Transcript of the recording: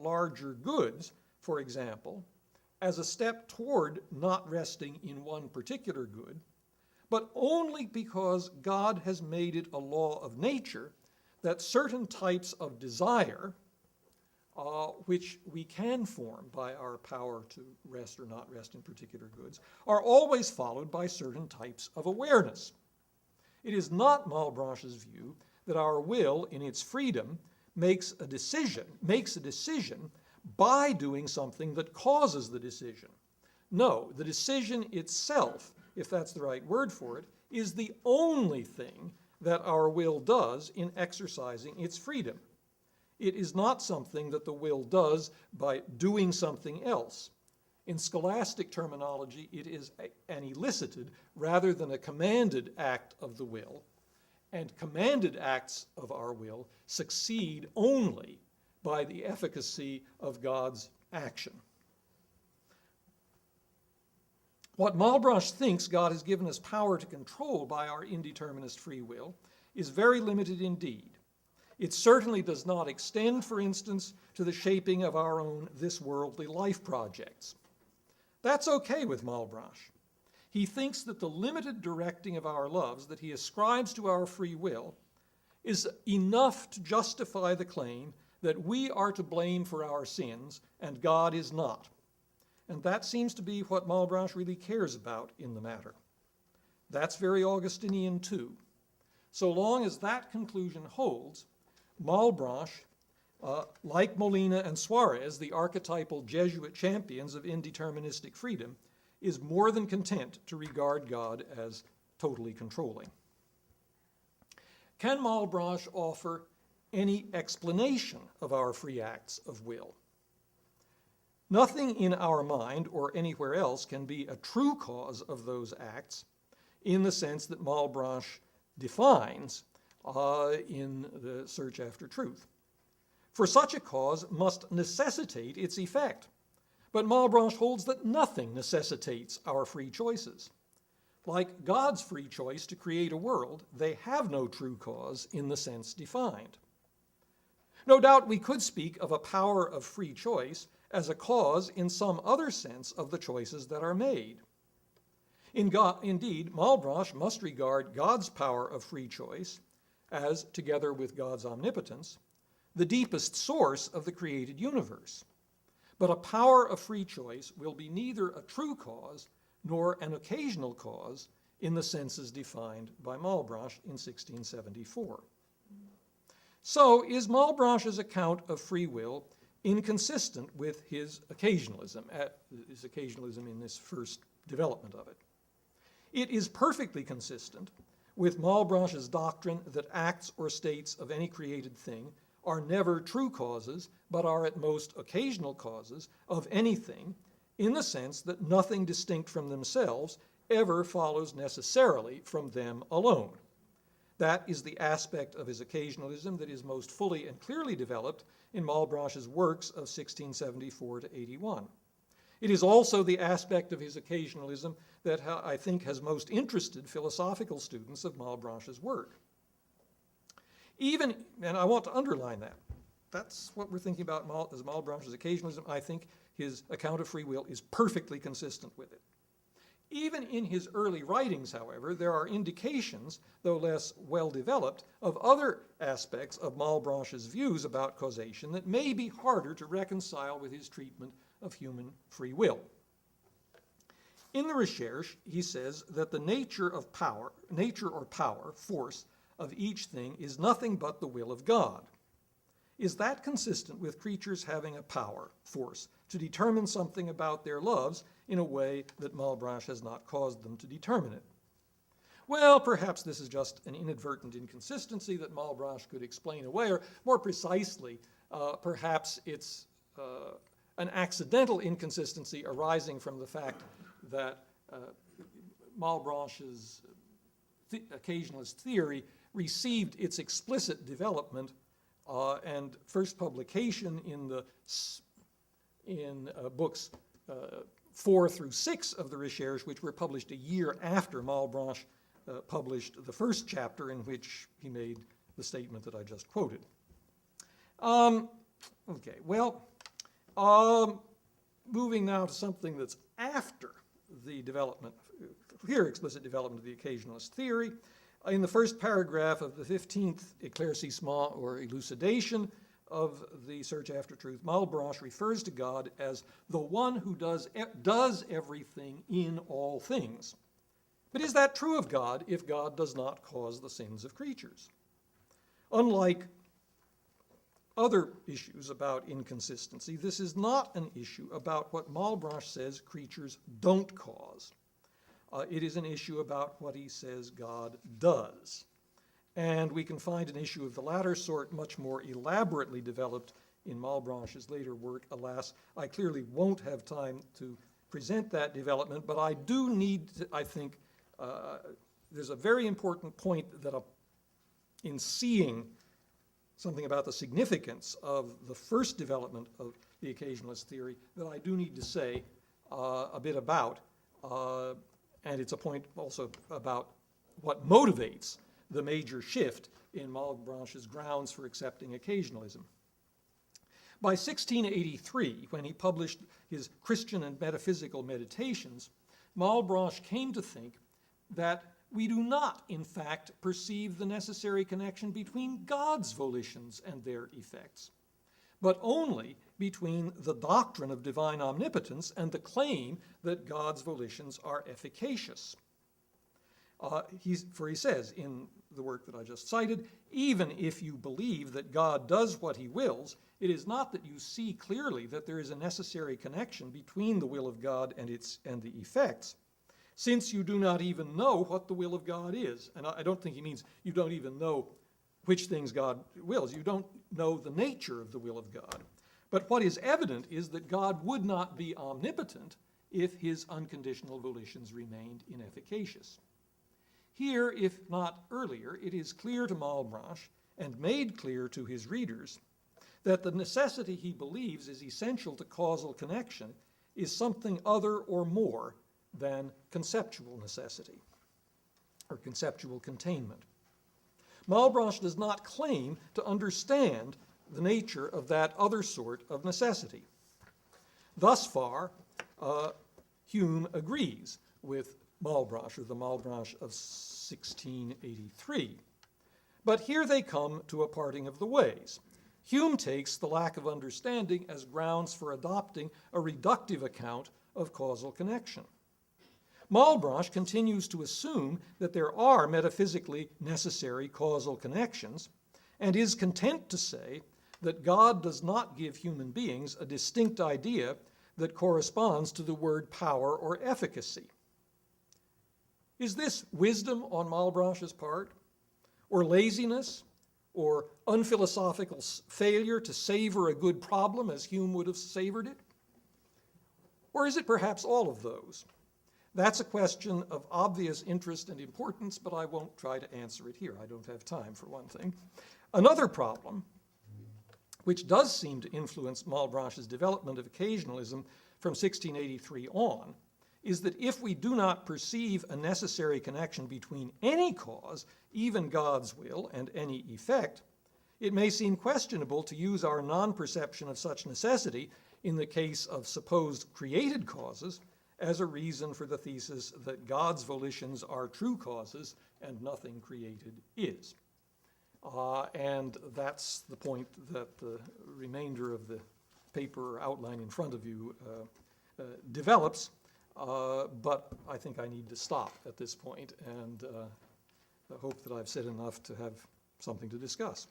larger goods, for example, as a step toward not resting in one particular good, but only because God has made it a law of nature that certain types of desire, which we can form by our power to rest or not rest in particular goods, are always followed by certain types of awareness. It is not Malebranche's view that our will, in its freedom, makes a decision by doing something that causes the decision. No, the decision itself, if that's the right word for it, is the only thing that our will does in exercising its freedom. It is not something that the will does by doing something else. In scholastic terminology, it is an elicited rather than a commanded act of the will, and commanded acts of our will succeed only by the efficacy of God's action. What Malebranche thinks God has given us power to control by our indeterminist free will is very limited indeed. It certainly does not extend, for instance, to the shaping of our own this-worldly life projects. That's okay with Malebranche. He thinks that the limited directing of our loves that he ascribes to our free will is enough to justify the claim that we are to blame for our sins and God is not. And that seems to be what Malebranche really cares about in the matter. That's very Augustinian too. So long as that conclusion holds, Malebranche, like Molina and Suarez, the archetypal Jesuit champions of indeterministic freedom, is more than content to regard God as totally controlling. Can Malebranche offer any explanation of our free acts of will? Nothing in our mind or anywhere else can be a true cause of those acts in the sense that Malebranche defines in the search after truth. For such a cause must necessitate its effect. But Malebranche holds that nothing necessitates our free choices. Like God's free choice to create a world, they have no true cause in the sense defined. No doubt we could speak of a power of free choice as a cause in some other sense of the choices that are made. Indeed, Malebranche must regard God's power of free choice as, together with God's omnipotence, the deepest source of the created universe. But a power of free choice will be neither a true cause nor an occasional cause in the senses defined by Malebranche in 1674. So is Malebranche's account of free will inconsistent with his occasionalism in this first development of it? It is perfectly consistent with Malebranche's doctrine that acts or states of any created thing are never true causes, but are at most occasional causes of anything, in the sense that nothing distinct from themselves ever follows necessarily from them alone. That is the aspect of his occasionalism that is most fully and clearly developed in Malebranche's works of 1674 to 81. It is also the aspect of his occasionalism that I think has most interested philosophical students of Malebranche's work. And I want to underline that. That's what we're thinking about as Malebranche's occasionalism. I think his account of free will is perfectly consistent with it. Even in his early writings, however, there are indications, though less well developed, of other aspects of Malebranche's views about causation that may be harder to reconcile with his treatment of human free will. In the Recherche, he says that the nature or power, force, of each thing is nothing but the will of God. Is that consistent with creatures having a power, force, to determine something about their loves in a way that Malebranche has not caused them to determine it? Well, perhaps this is just an inadvertent inconsistency that Malebranche could explain away, or more precisely, perhaps it's an accidental inconsistency arising from the fact that Malebranche's occasionalist theory received its explicit development and first publication in books 4 through 6 of the Recherche, which were published a year after Malebranche published the first chapter in which he made the statement that I just quoted. Okay, well, Moving now to something that's after the development, clear explicit development of the occasionalist theory. In the first paragraph of the 15th éclaircissement or elucidation of the search after truth, Malebranche refers to God as the one who does everything in all things. But is that true of God if God does not cause the sins of creatures? Unlike other issues about inconsistency, this is not an issue about what Malebranche says creatures don't cause. It is an issue about what he says God does. And we can find an issue of the latter sort much more elaborately developed in Malebranche's later work. Alas, I clearly won't have time to present that development, but I do need to, I think, there's a very important point that in seeing something about the significance of the first development of the occasionalist theory that I do need to say a bit about. And it's a point also about what motivates the major shift in Malebranche's grounds for accepting occasionalism. By 1683, when he published his Christian and Metaphysical Meditations, Malebranche came to think that we do not, in fact, perceive the necessary connection between God's volitions and their effects, but only between the doctrine of divine omnipotence and the claim that God's volitions are efficacious. For he says in the work that I just cited, even if you believe that God does what he wills, it is not that you see clearly that there is a necessary connection between the will of God and the effects, since you do not even know what the will of God is. And I don't think he means you don't even know which things God wills. You don't know the nature of the will of God. But what is evident is that God would not be omnipotent if his unconditional volitions remained inefficacious. Here, if not earlier, it is clear to Malebranche and made clear to his readers that the necessity he believes is essential to causal connection is something other or more than conceptual necessity or conceptual containment. Malebranche does not claim to understand the nature of that other sort of necessity. Thus far, Hume agrees with Malebranche, or the Malebranche of 1683. But here they come to a parting of the ways. Hume takes the lack of understanding as grounds for adopting a reductive account of causal connection. Malebranche continues to assume that there are metaphysically necessary causal connections and is content to say that God does not give human beings a distinct idea that corresponds to the word power or efficacy. Is this wisdom on Malebranche's part, or laziness, or unphilosophical failure to savor a good problem as Hume would have savored it? Or is it perhaps all of those? That's a question of obvious interest and importance, but I won't try to answer it here. I don't have time, for one thing. Another problem, which does seem to influence Malebranche's development of occasionalism from 1683 on, is that if we do not perceive a necessary connection between any cause, even God's will, and any effect, it may seem questionable to use our non-perception of such necessity in the case of supposed created causes as a reason for the thesis that God's volitions are true causes and nothing created is. And that's the point that the remainder of the paper outline in front of you develops. But I think I need to stop at this point and I hope that I've said enough to have something to discuss.